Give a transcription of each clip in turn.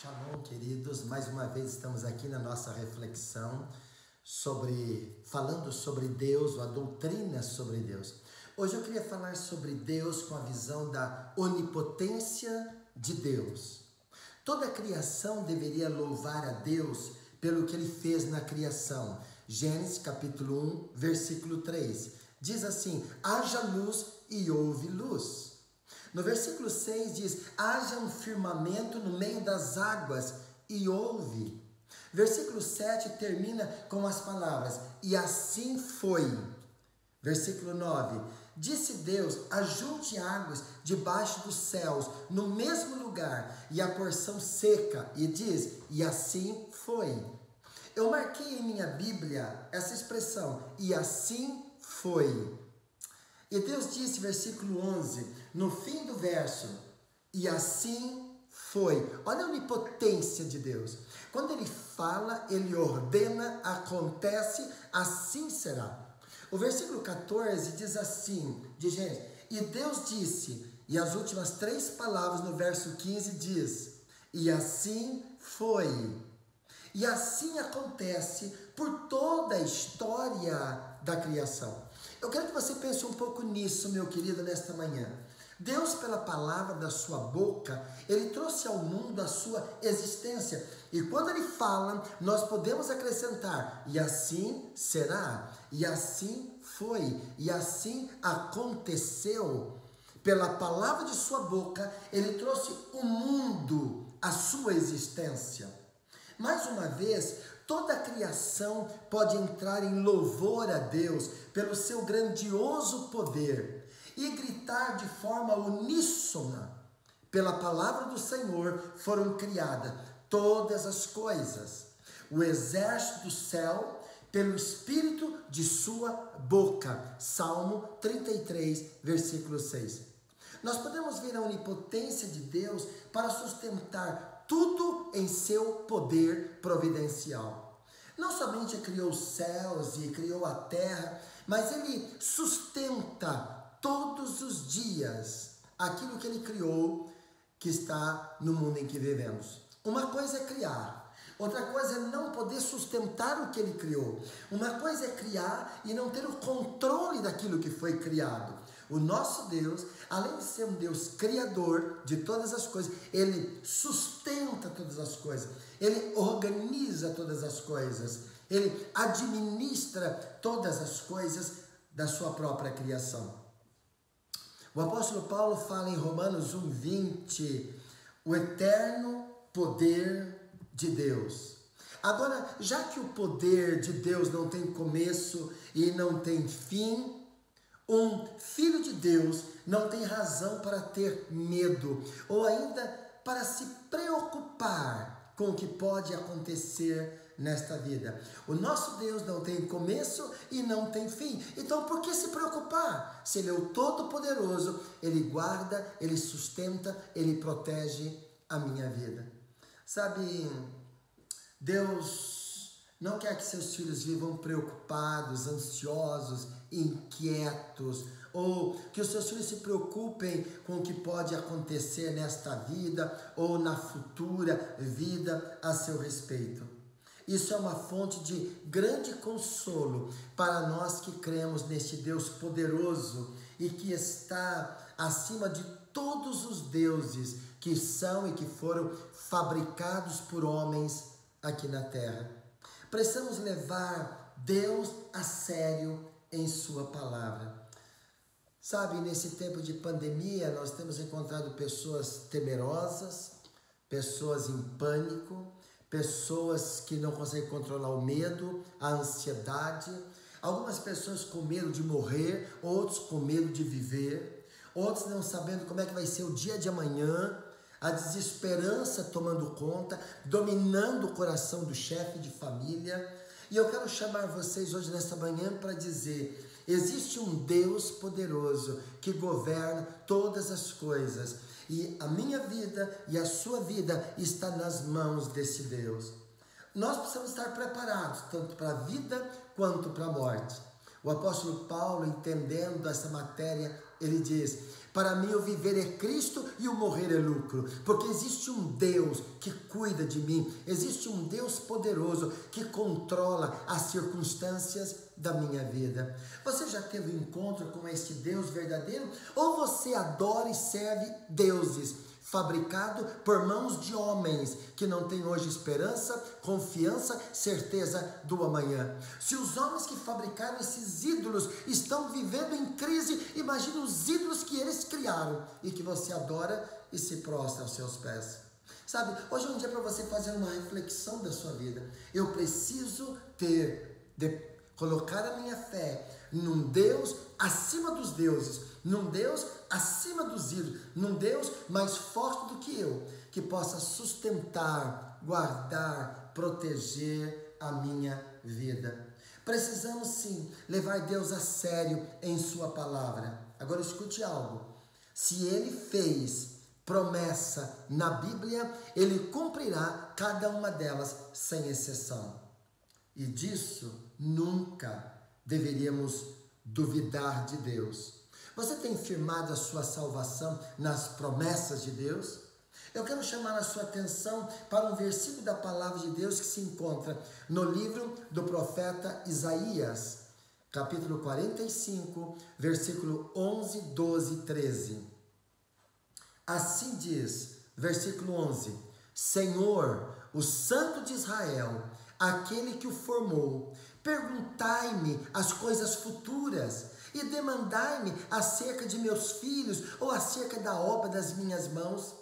Shalom, queridos. Mais uma vez estamos aqui na nossa reflexão falando sobre Deus, ou a doutrina sobre Deus. Hoje eu queria falar sobre Deus com a visão da onipotência de Deus. Toda a criação deveria louvar a Deus pelo que Ele fez na criação. Gênesis capítulo 1, versículo 3. Diz assim: haja luz e houve luz. No versículo 6 diz: haja um firmamento no meio das águas, e houve. Versículo 7 termina com as palavras: e assim foi. Versículo 9: disse Deus: ajunte águas debaixo dos céus, no mesmo lugar, e a porção seca, e diz: e assim foi. Eu marquei em minha Bíblia essa expressão: e assim foi. E Deus disse, versículo 11, no fim do verso: e assim foi. Olha a onipotência de Deus. Quando Ele fala, Ele ordena, acontece, assim será. O versículo 14 diz assim, de Gênesis: e Deus disse, e as últimas três palavras no verso 15 diz: e assim foi. E assim acontece por toda a história da criação. Eu quero que você pense um pouco nisso, meu querido, nesta manhã. Deus, pela palavra da sua boca, Ele trouxe ao mundo a sua existência. E quando Ele fala, nós podemos acrescentar: e assim será, e assim foi, e assim aconteceu. Pela palavra de sua boca, Ele trouxe o mundo à sua existência. Mais uma vez, toda a criação pode entrar em louvor a Deus pelo seu grandioso poder e gritar de forma uníssona: pela palavra do Senhor foram criadas todas as coisas, o exército do céu pelo espírito de sua boca. Salmo 33, versículo 6. Nós podemos ver a onipotência de Deus para sustentar tudo em seu poder providencial. Não somente criou os céus e criou a terra, mas Ele sustenta todos os dias aquilo que Ele criou, que está no mundo em que vivemos. Uma coisa é criar, outra coisa é não poder sustentar o que Ele criou. Uma coisa é criar e não ter o controle daquilo que foi criado. O nosso Deus, além de ser um Deus criador de todas as coisas, Ele sustenta todas as coisas, Ele organiza todas as coisas, Ele administra todas as coisas da sua própria criação. O apóstolo Paulo fala em Romanos 1:20, o eterno poder de Deus. Agora, já que o poder de Deus não tem começo e não tem fim, um filho de Deus não tem razão para ter medo ou ainda para se preocupar com o que pode acontecer nesta vida. O nosso Deus não tem começo e não tem fim. Então, por que se preocupar? Se Ele é o Todo-Poderoso, Ele guarda, Ele sustenta, Ele protege a minha vida. Sabe, Deus não quer que seus filhos vivam preocupados, ansiosos, inquietos, ou que os seus filhos se preocupem com o que pode acontecer nesta vida ou na futura vida a seu respeito. Isso é uma fonte de grande consolo para nós que cremos neste Deus poderoso e que está acima de todos os deuses que são e que foram fabricados por homens aqui na terra. Precisamos levar Deus a sério em sua palavra. Sabe, nesse tempo de pandemia, nós temos encontrado pessoas temerosas, pessoas em pânico, pessoas que não conseguem controlar o medo, a ansiedade, algumas pessoas com medo de morrer, outros com medo de viver, outros não sabendo como é que vai ser o dia de amanhã, a desesperança tomando conta, dominando o coração do chefe de família. E eu quero chamar vocês hoje nesta manhã para dizer: existe um Deus poderoso que governa todas as coisas. E a minha vida e a sua vida está nas mãos desse Deus. Nós precisamos estar preparados, tanto para a vida quanto para a morte. O apóstolo Paulo, entendendo essa matéria, ele diz: para mim o viver é Cristo e o morrer é lucro, porque existe um Deus que cuida de mim, existe um Deus poderoso que controla as circunstâncias da minha vida. Você já teve um encontro com este Deus verdadeiro? Ou você adora e serve deuses fabricado por mãos de homens que não têm hoje esperança, confiança, certeza do amanhã? Se os homens que fabricaram esses ídolos estão vivendo em crise, imagine os ídolos que eles criaram e que você adora e se prostra aos seus pés. Sabe, hoje é um dia para você fazer uma reflexão da sua vida. Eu preciso colocar a minha fé num Deus acima dos deuses, num Deus acima dos ídolos, num Deus mais forte do que eu, que possa sustentar, guardar, proteger a minha vida. Precisamos sim levar Deus a sério em sua palavra. Agora escute algo: se Ele fez promessa na Bíblia, Ele cumprirá cada uma delas sem exceção. E disso nunca deveríamos duvidar de Deus. Você tem firmado a sua salvação nas promessas de Deus? Eu quero chamar a sua atenção para um versículo da palavra de Deus que se encontra no livro do profeta Isaías, capítulo 45, versículo 11, 12 e 13. Assim diz, versículo 11: Senhor, o Santo de Israel, aquele que o formou, perguntai-me as coisas futuras e demandai-me acerca de meus filhos ou acerca da obra das minhas mãos.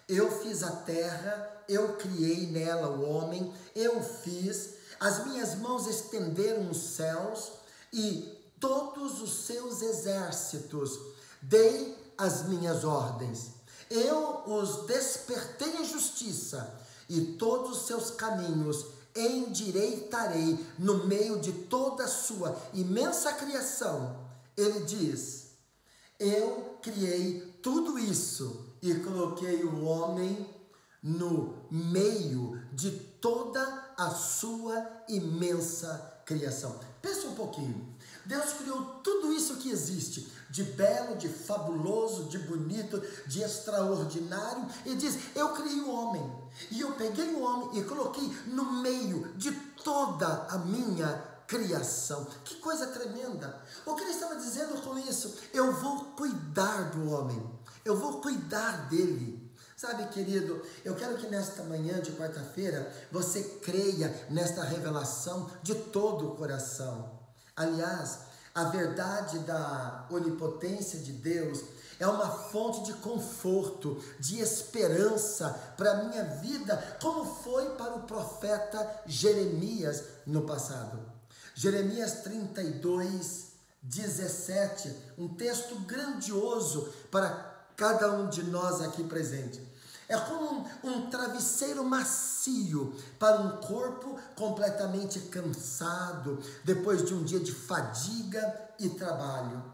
Eu fiz a terra, eu criei nela o homem, eu fiz, as minhas mãos estenderam os céus e todos os seus exércitos, dei as minhas ordens. Eu os despertei em justiça e todos os seus caminhos endireitarei no meio de toda a sua imensa criação. Ele diz: eu criei tudo isso e coloquei o homem no meio de toda a sua imensa criação. Pensa um pouquinho. Deus criou tudo isso que existe, de belo, de fabuloso, de bonito, de extraordinário, e diz: eu criei o homem, e eu peguei o homem e coloquei no meio de toda a minha criação. Que coisa tremenda! O que ele estava dizendo com isso? Eu vou cuidar do homem, eu vou cuidar dele. Sabe, querido, eu quero que nesta manhã de quarta-feira você creia nesta revelação de todo o coração. Aliás, a verdade da onipotência de Deus é uma fonte de conforto, de esperança para a minha vida, como foi para o profeta Jeremias no passado. Jeremias 32, 17, um texto grandioso para cada um de nós aqui presente. É como um travesseiro macio para um corpo completamente cansado, depois de um dia de fadiga e trabalho.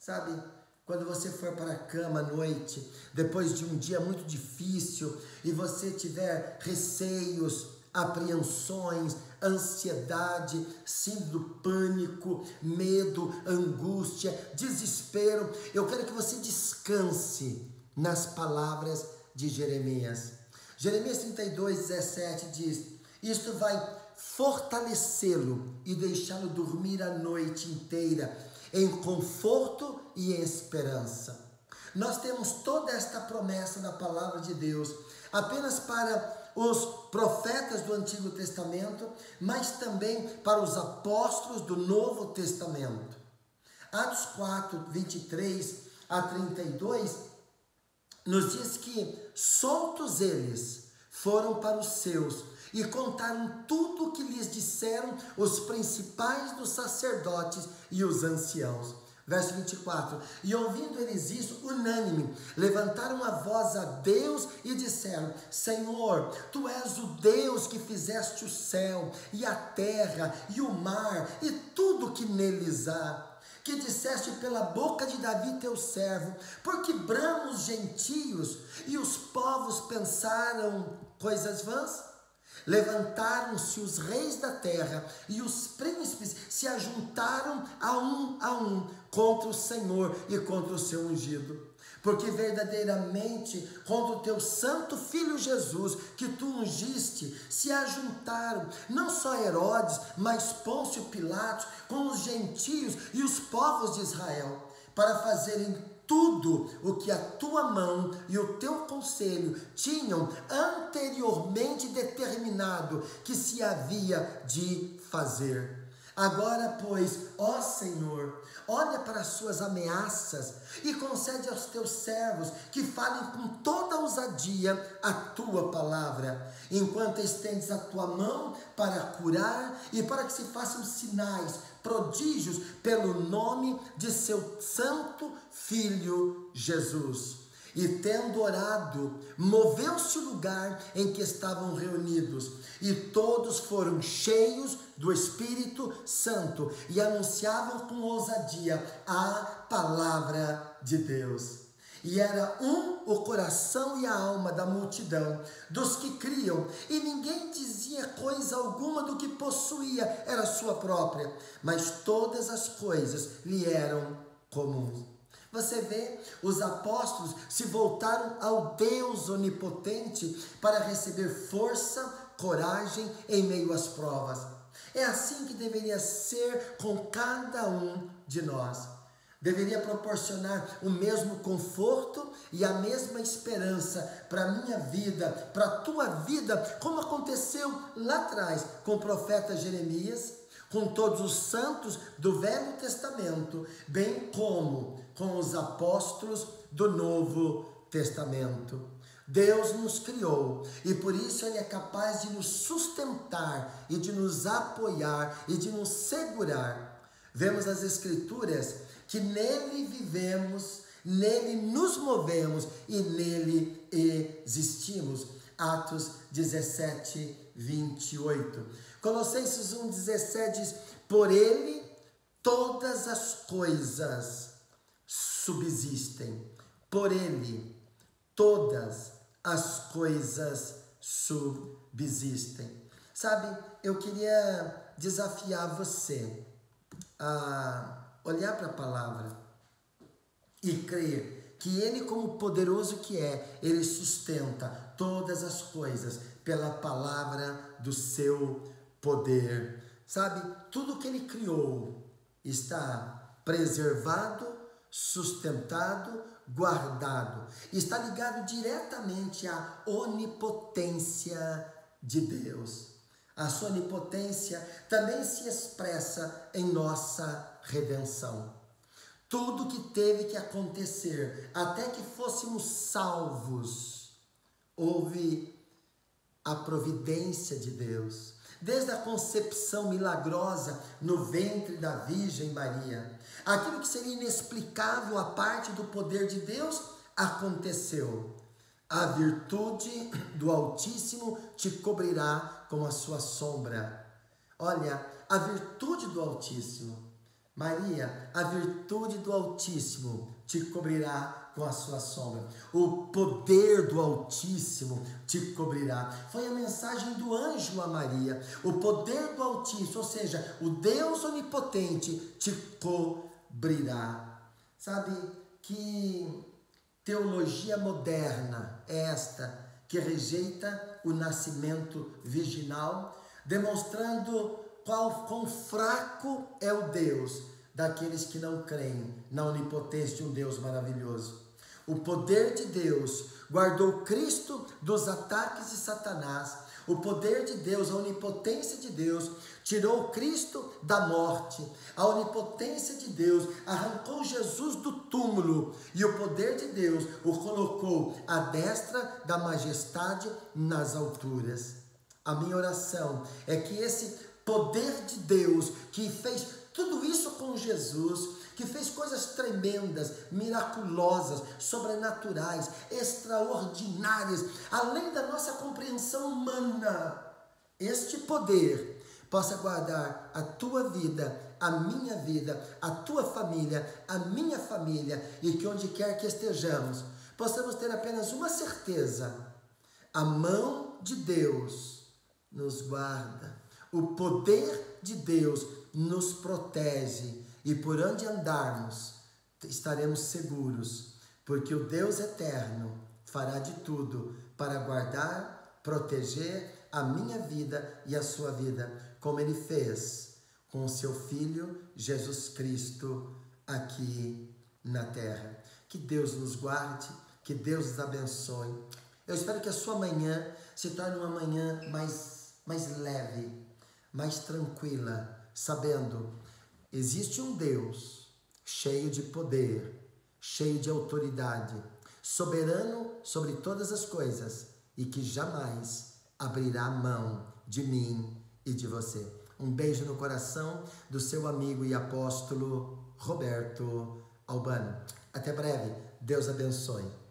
Sabe, quando você for para a cama à noite, depois de um dia muito difícil, e você tiver receios, apreensões, ansiedade, síndrome do pânico, medo, angústia, desespero, eu quero que você descanse nas palavras de Jeremias. Jeremias 32, 17 diz: isto vai fortalecê-lo e deixá-lo dormir a noite inteira em conforto e em esperança. Nós temos toda esta promessa da palavra de Deus apenas para os profetas do Antigo Testamento, mas também para os apóstolos do Novo Testamento. Atos 4, 23 a 32 nos diz que soltos eles foram para os seus e contaram tudo o que lhes disseram os principais dos sacerdotes e os anciãos. Verso 24: e ouvindo eles isso, unânime, levantaram a voz a Deus e disseram: Senhor, Tu és o Deus que fizeste o céu e a terra e o mar e tudo que neles há, que disseste pela boca de Davi teu servo, porque bramam os gentios e os povos pensaram coisas vãs? Levantaram-se os reis da terra e os príncipes se ajuntaram a um contra o Senhor e contra o seu ungido. Porque verdadeiramente contra o teu santo filho Jesus, que tu ungiste, se ajuntaram não só Herodes, mas Pôncio Pilatos, com os gentios e os povos de Israel, para fazerem tudo o que a tua mão e o teu conselho tinham anteriormente determinado que se havia de fazer. Agora, pois, ó Senhor, olha para as suas ameaças e concede aos teus servos que falem com toda ousadia a tua palavra, enquanto estendes a tua mão para curar e para que se façam sinais, prodígios pelo nome de seu santo Filho Jesus. E tendo orado, moveu-se o lugar em que estavam reunidos, e todos foram cheios do Espírito Santo e anunciavam com ousadia a palavra de Deus. E era o coração e a alma da multidão, dos que criam, e ninguém dizia coisa alguma do que possuía, era sua própria, mas todas as coisas lhe eram comuns. Você vê, os apóstolos se voltaram ao Deus onipotente para receber força, coragem em meio às provas. É assim que deveria ser com cada um de nós. Deveria proporcionar o mesmo conforto e a mesma esperança para a minha vida, para a tua vida, como aconteceu lá atrás com o profeta Jeremias, com todos os santos do Velho Testamento, bem como com os apóstolos do Novo Testamento. Deus nos criou e por isso Ele é capaz de nos sustentar e de nos apoiar e de nos segurar. Vemos nas Escrituras que nele vivemos, nele nos movemos e nele existimos. Atos 17, 28. Colossenses 1,17 diz: por ele todas as coisas subsistem. Por ele todas as coisas subsistem. Sabe, eu queria desafiar você a olhar para a palavra e crer que Ele, como poderoso que é, Ele sustenta todas as coisas pela palavra do seu poder. Sabe, tudo que Ele criou está preservado, sustentado, guardado. Está ligado diretamente à onipotência de Deus. A sua onipotência também se expressa em nossa redenção. Tudo que teve que acontecer até que fôssemos salvos, houve a providência de Deus. Desde a concepção milagrosa no ventre da Virgem Maria, aquilo que seria inexplicável à parte do poder de Deus aconteceu. A virtude do Altíssimo te cobrirá com a sua sombra. Olha, a virtude do Altíssimo. Maria, a virtude do Altíssimo te cobrirá com a sua sombra. O poder do Altíssimo te cobrirá. Foi a mensagem do anjo a Maria. O poder do Altíssimo, ou seja, o Deus onipotente te cobrirá. Sabe que teologia moderna é esta que rejeita o nascimento virginal, demonstrando quão fraco é o Deus daqueles que não creem na onipotência de um Deus maravilhoso. O poder de Deus guardou Cristo dos ataques de Satanás. O poder de Deus, a onipotência de Deus, tirou Cristo da morte. A onipotência de Deus arrancou Jesus do túmulo. E o poder de Deus o colocou à destra da majestade nas alturas. A minha oração é que esse poder de Deus, que fez tudo isso com Jesus, que fez coisas tremendas, miraculosas, sobrenaturais, extraordinárias, além da nossa compreensão humana, este poder possa guardar a tua vida, a minha vida, a tua família, a minha família, e que onde quer que estejamos, possamos ter apenas uma certeza: a mão de Deus nos guarda. O poder de Deus nos protege e por onde andarmos estaremos seguros, porque o Deus eterno fará de tudo para guardar, proteger a minha vida e a sua vida, como Ele fez com o seu Filho Jesus Cristo aqui na terra. Que Deus nos guarde, que Deus nos abençoe. Eu espero que a sua manhã se torne uma manhã mais leve, mais tranquila, sabendo, existe um Deus cheio de poder, cheio de autoridade, soberano sobre todas as coisas e que jamais abrirá mão de mim e de você. Um beijo no coração do seu amigo e apóstolo Roberto Albano. Até breve. Deus abençoe.